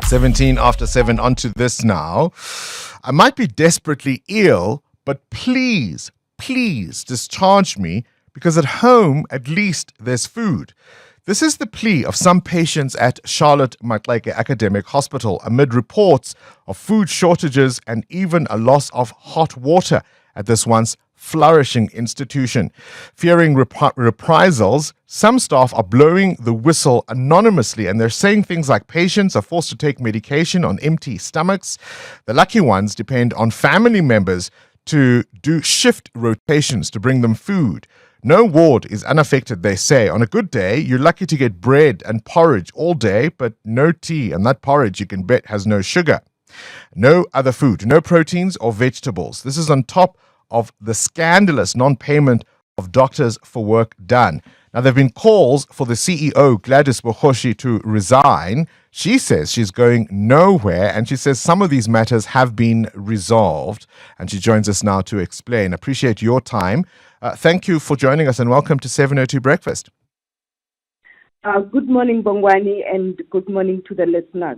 17 after 7, onto this now. I might be desperately ill, but please discharge me because at home, at least, there's food. This is the plea of some patients at Charlotte Maxeke Academic Hospital amid reports of food shortages and even a loss of hot water at this once flourishing institution. Fearing reprisals, some staff are blowing the whistle anonymously, and they're saying things like patients are forced to take medication on empty stomachs. The lucky ones depend on family members to do shift rotations to bring them food. No ward is unaffected, they say. On a good day, you're lucky to get bread and porridge all day, but no tea, and that porridge, you can bet, has no sugar. No other food, no proteins or vegetables. This is on top of the scandalous non-payment of doctors for work done. Now, there have been calls for the CEO, Gladys Bogoshi, to resign. She says she's going nowhere, and she says some of these matters have been resolved. And she joins us now to explain. Appreciate your time. Thank you for joining us, and welcome to 702 Breakfast. Good morning, Bongani, and good morning to the listeners.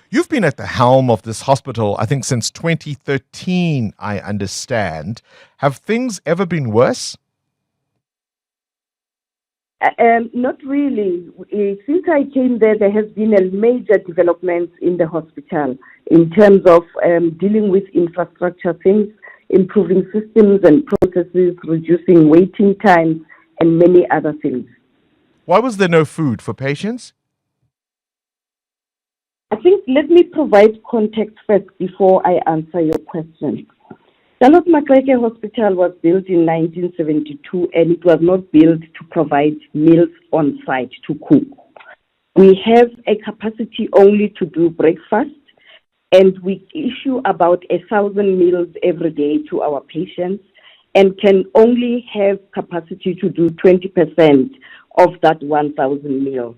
You've been at the helm of this hospital, I think, since 2013, I understand. Have things ever been worse? Not really. Since I came there has been a major development in the hospital in terms of dealing with infrastructure things, improving systems and processes, reducing waiting times, and many other things. Why was there no food for patients? I think let me provide context first before I answer your question. Charlotte Maxeke Hospital was built in 1972, and it was not built to provide meals on site to cook. We have a capacity only to do breakfast, and we issue about 1,000 meals every day to our patients and can only have capacity to do 20% of that 1,000 meals.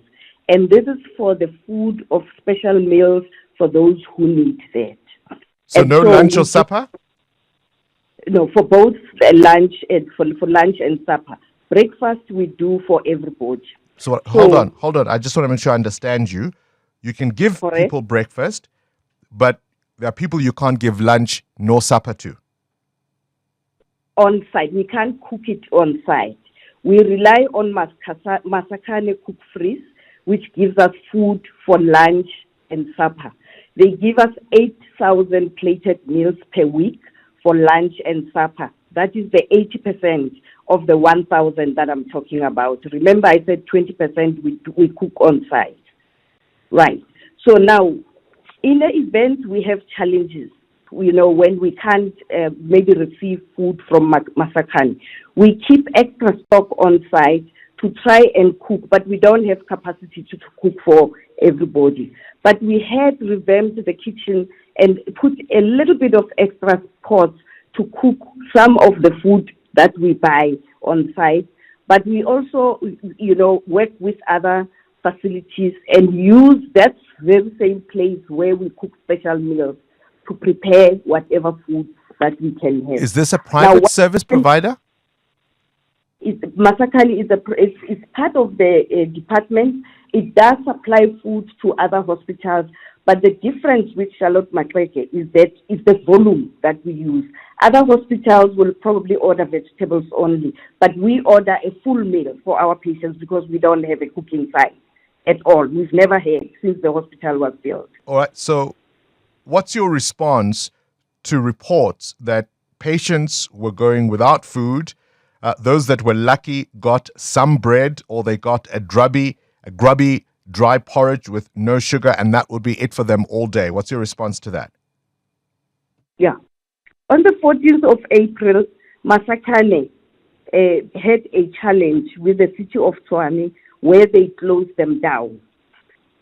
And this is for the food of special meals for those who need that. So no lunch or supper? No, for both lunch and for lunch and supper. Breakfast we do for everybody. So hold on. I just want to make sure I understand you. You can give people breakfast, but there are people you can't give lunch nor supper to. On site. We can't cook it on site. We rely on Masakane Cook Freeze, which gives us food for lunch and supper. They give us 8,000 plated meals per week for lunch and supper. That is the 80% of the 1,000 that I'm talking about. Remember, I said 20% we cook on site. Right. So now, in the event we have challenges, when we can't maybe receive food from Masakane, we keep extra stock on site to try and cook, but we don't have capacity to cook for everybody. But we had revamped the kitchen and put a little bit of extra pots to cook some of the food that we buy on site. But we also, work with other facilities and use that very same place where we cook special meals to prepare whatever food that we can have. Is this a private service provider? Masakane is part of the department. It does supply food to other hospitals, but the difference with Charlotte Maxeke is that it's the volume that we use. Other hospitals will probably order vegetables only, but we order a full meal for our patients because we don't have a cooking site at all. We've never had since the hospital was built. All right. So what's your response to reports that patients were going without food? Those that were lucky got some bread, or they got a grubby dry porridge with no sugar, and that would be it for them all day. What's your response to that? Yeah. On the 14th of April, Masakane had a challenge with the city of Tshwane where they closed them down.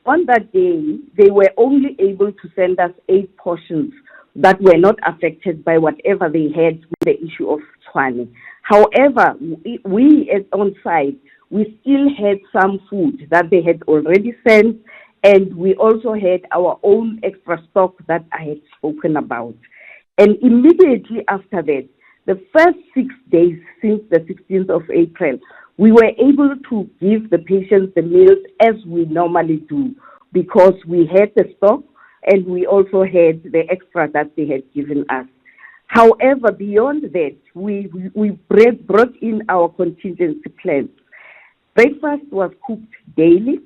On that day, they were only able to send us 8 portions that were not affected by whatever they had with the issue of Tshwane. However, we on site, we still had some food that they had already sent, and we also had our own extra stock that I had spoken about. And immediately after that, the first 6 days since the 16th of April, we were able to give the patients the meals as we normally do, because we had the stock and we also had the extra that they had given us. However, beyond that, we brought in our contingency plans. Breakfast was cooked daily.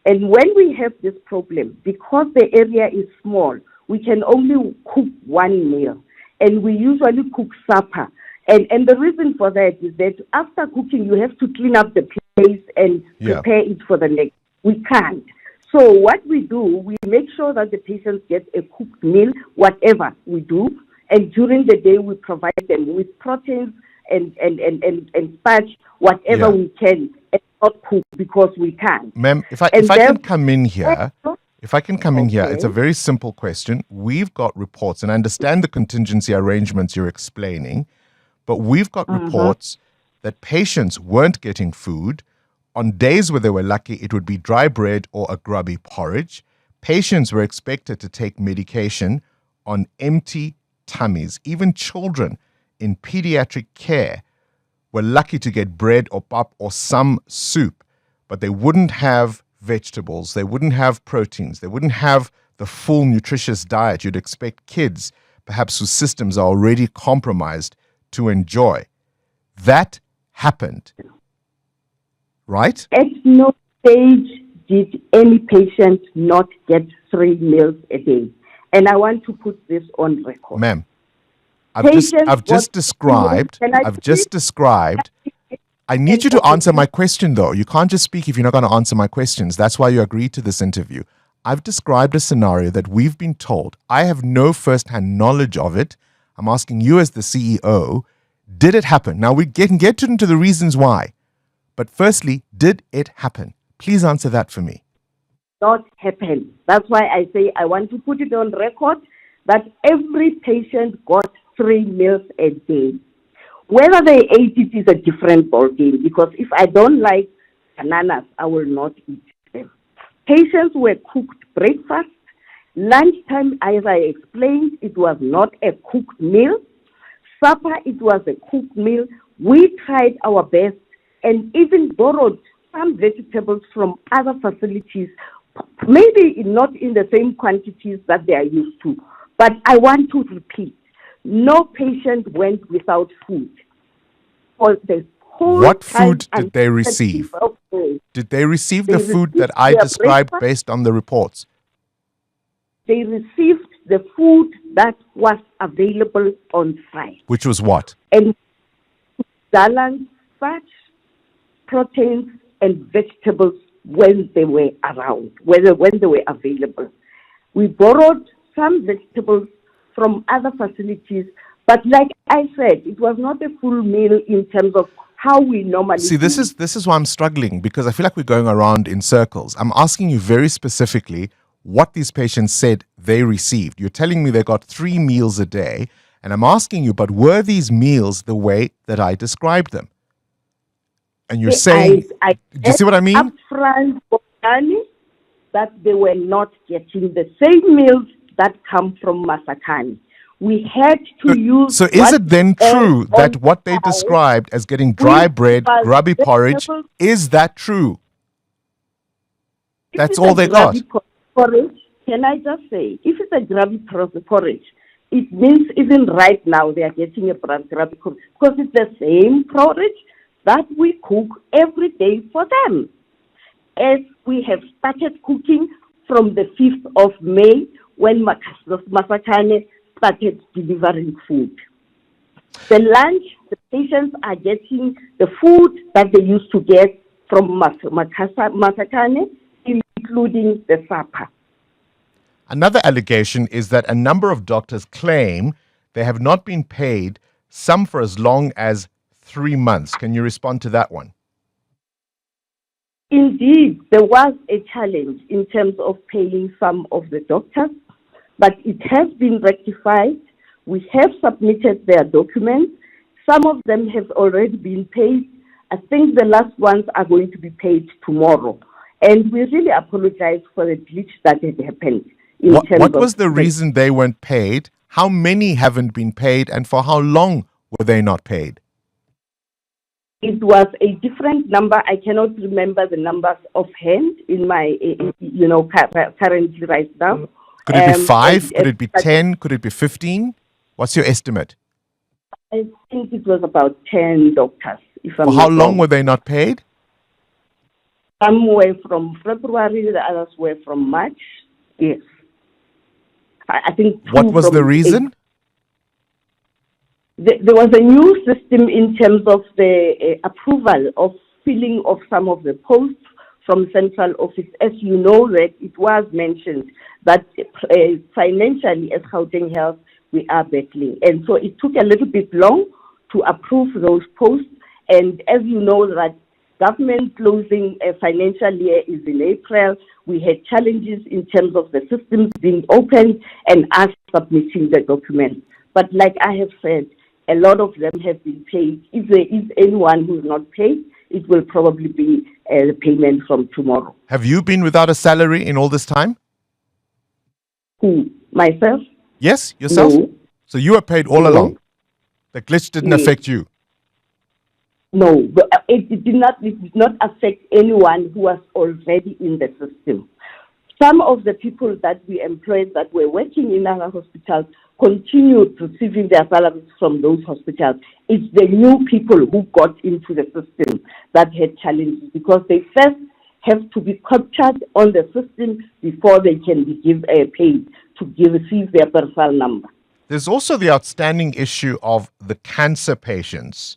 And when we have this problem, because the area is small, we can only cook one meal. And we usually cook supper. And the reason for that is that after cooking, you have to clean up the place and prepare it for the next. We can't. So what we do, we make sure that the patients get a cooked meal, whatever we do. And during the day, we provide them with proteins and starch, whatever we can, and not cook because we can't. Ma'am, if I can come in here, it's a very simple question. We've got reports, and I understand the contingency arrangements you're explaining, but we've got reports that patients weren't getting food. On days where they were lucky, it would be dry bread or a grubby porridge. Patients were expected to take medication on empty tummies. Even children in pediatric care were lucky to get bread or pap or some soup, but they wouldn't have vegetables, they wouldn't have proteins, they wouldn't have the full nutritious diet you'd expect kids, perhaps whose systems are already compromised, to enjoy. That happened, right? At no stage did any patient not get 3 meals a day. And I want to put this on record. Ma'am, I've just described. I need you to answer my question, though. You can't just speak if you're not going to answer my questions. That's why you agreed to this interview. I've described a scenario that we've been told. I have no first-hand knowledge of it. I'm asking you as the CEO, did it happen? Now, we can get into the reasons why. But firstly, did it happen? Please answer that for me. Not happen. That's why I say I want to put it on record that every patient got 3 meals a day. Whether they ate it is a different ballgame, because if I don't like bananas, I will not eat them. Patients were cooked breakfast. Lunchtime, as I explained, it was not a cooked meal. Supper, it was a cooked meal. We tried our best and even borrowed some vegetables from other facilities, maybe not in the same quantities that they are used to. But I want to repeat, no patient went without food. For the whole what food did they receive? Did they receive the food that I described based on the reports? They received the food that was available on site. Which was what? And balanced fat, proteins, and vegetables when they were around, when they were available. We borrowed some vegetables from other facilities, but like I said, it was not a full meal in terms of how we normally see. This is why I'm struggling, because I feel like we're going around in circles. I'm asking you very specifically what these patients said they received. You're telling me they got 3 meals a day, and I'm asking you, but were these meals the way that I described them? And you're saying, do you see what I mean? Upfront, Bongani, that they were not getting the same meals that come from Masakane. We had to use. So is it then true that what they described as getting dry bread, grubby porridge, is that true? That's all they got. Porridge, can I just say, if it's a grubby porridge, it means even right now they are getting a grubby porridge, because it's the same porridge that we cook every day for them. As we have started cooking from the 5th of May, when Masakane started delivering food. The lunch, the patients are getting the food that they used to get from Masakane, including the supper. Another allegation is that a number of doctors claim they have not been paid, some for as long as 3 months. Can you respond to that one? Indeed, there was a challenge in terms of paying some of the doctors, but it has been rectified. We have submitted their documents. Some of them have already been paid. I think the last ones are going to be paid tomorrow. And we really apologize for the glitch that had happened. What was the reason they weren't paid? How many haven't been paid, and for how long were they not paid? It was a different number. I cannot remember the numbers offhand in my, currently right now. Could it be 5? And, Could it be 10? Could it be 15? What's your estimate? I think it was about 10 doctors, if I'm For not how long wrong. were they not paid? Some were from February, the others were from March. Yes. I think two What was from the reason? There was a new system in terms of the approval of filling of some of the posts from central office. As you know, that it was mentioned that financially as Gauteng Health, we are battling. And so it took a little bit long to approve those posts. And as you know, that government closing a financial year is in April. We had challenges in terms of the systems being opened and us submitting the documents. But like I have said, a lot of them have been paid. If there is anyone who is not paid, it will probably be a payment from tomorrow. Have you been without a salary in all this time? Who? Myself? Yes, yourself? No. So you were paid all No. along. The glitch didn't Yes. affect you. No, but it did not affect anyone who was already in the system. Some of the people that we employed that were working in our hospitals continued receiving their salaries from those hospitals. It's the new people who got into the system that had challenges because they first have to be captured on the system before they can be paid to receive their personal number. There's also the outstanding issue of the cancer patients.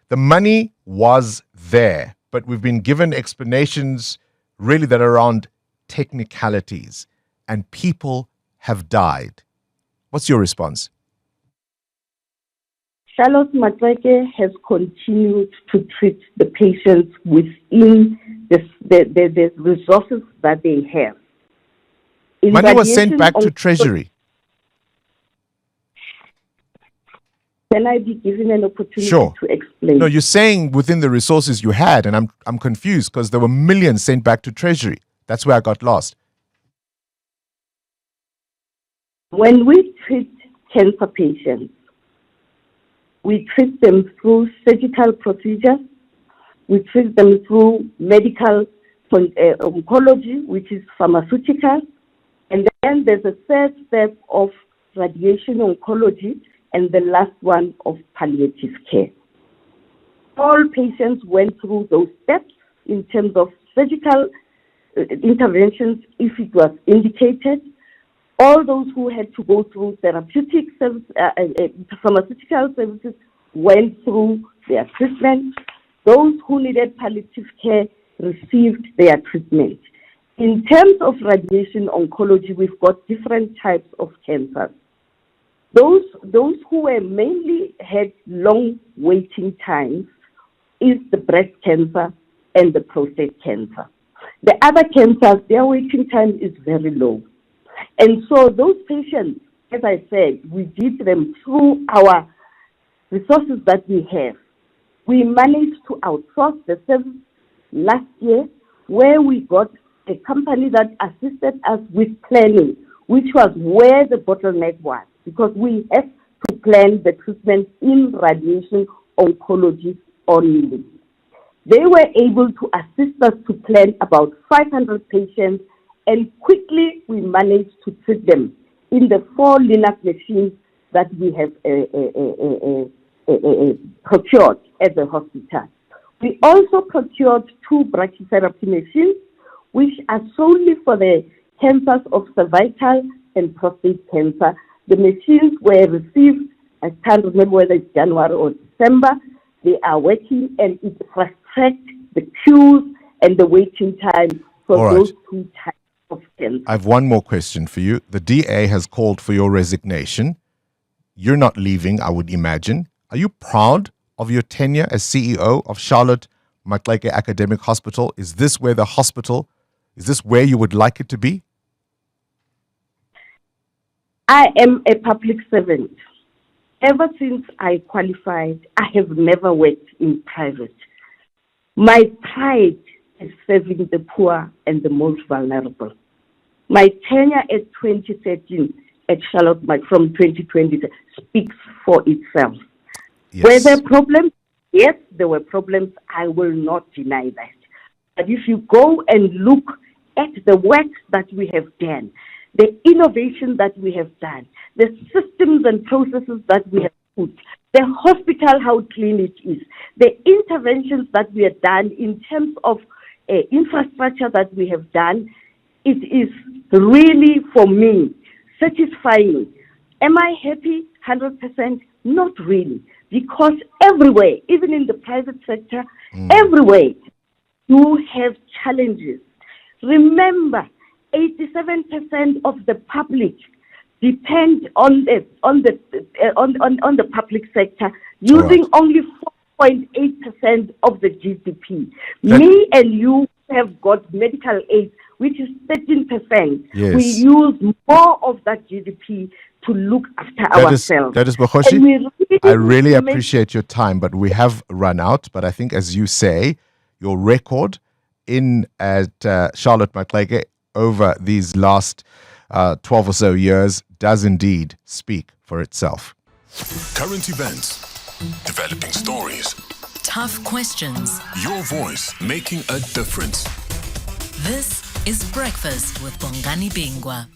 The money was there, but we've been given explanations really that are around technicalities, and people have died. What's your response? Charlotte Maxeke has continued to treat the patients within the resources that they have. Money was sent radiation back to on- Treasury. Can I be given an opportunity Sure. to explain? No, you're saying within the resources you had, and I'm confused because there were millions sent back to Treasury. That's where I got lost. When we treat cancer patients, we treat them through surgical procedures, we treat them through medical oncology, which is pharmaceutical, and then there's a third step of radiation oncology, and the last one of palliative care. All patients went through those steps in terms of surgical interventions if it was indicated. All those who had to go through therapeutic service, pharmaceutical services went through their treatment. Those who needed palliative care received their treatment. In terms of radiation oncology, we've got different types of cancers. Those who were mainly had long waiting times is the breast cancer and the prostate cancer. The other cancers, their waiting time is very low. And so those patients, as I said, we did them through our resources that we have. We managed to outsource the service last year where we got a company that assisted us with planning, which was where the bottleneck was, because we have to plan the treatment in radiation oncology only. They were able to assist us to plan about 500 patients, and quickly we managed to treat them in the 4 Linux machines that we have procured at the hospital. We also procured 2 brachytherapy machines, which are solely for the cancers of cervical and prostate cancer. The machines were received, I can't remember whether it's January or December. They are working, and it frustrates the queues and the waiting time for All right. those 2 types of cancer. I have one more question for you. The DA has called for your resignation. You're not leaving, I would imagine. Are you proud of your tenure as CEO of Charlotte Maxeke Academic Hospital? Is this where you would like it to be? I am a public servant. Ever since I qualified, I have never worked in private. My pride is serving the poor and the most vulnerable. My tenure at 2013 at Charlotte from 2020 speaks for itself. Yes. Were there problems? Yes, there were problems. I will not deny that. But if you go and look at the work that we have done, the innovation that we have done, the systems and processes that we have put, the hospital, how clean it is, the interventions that we have done in terms of infrastructure that we have done, it is really, for me, satisfying. Am I happy 100%? Not really. Because everywhere, even in the private sector, everywhere, you have challenges. Remember, 87% of the public depend on the public sector, using only 4.8% of the GDP. Me and you have got medical aid, which is 13%. Yes. We use more of that GDP to look after ourselves. Gladys Bogoshi, I really appreciate your time, but we have run out. But I think, as you say, your record in at Charlotte Maxeke over these last 12 or so years does indeed speak for itself. Current events, developing stories, tough questions, your voice making a difference. This is Breakfast with Bongani Bingwa.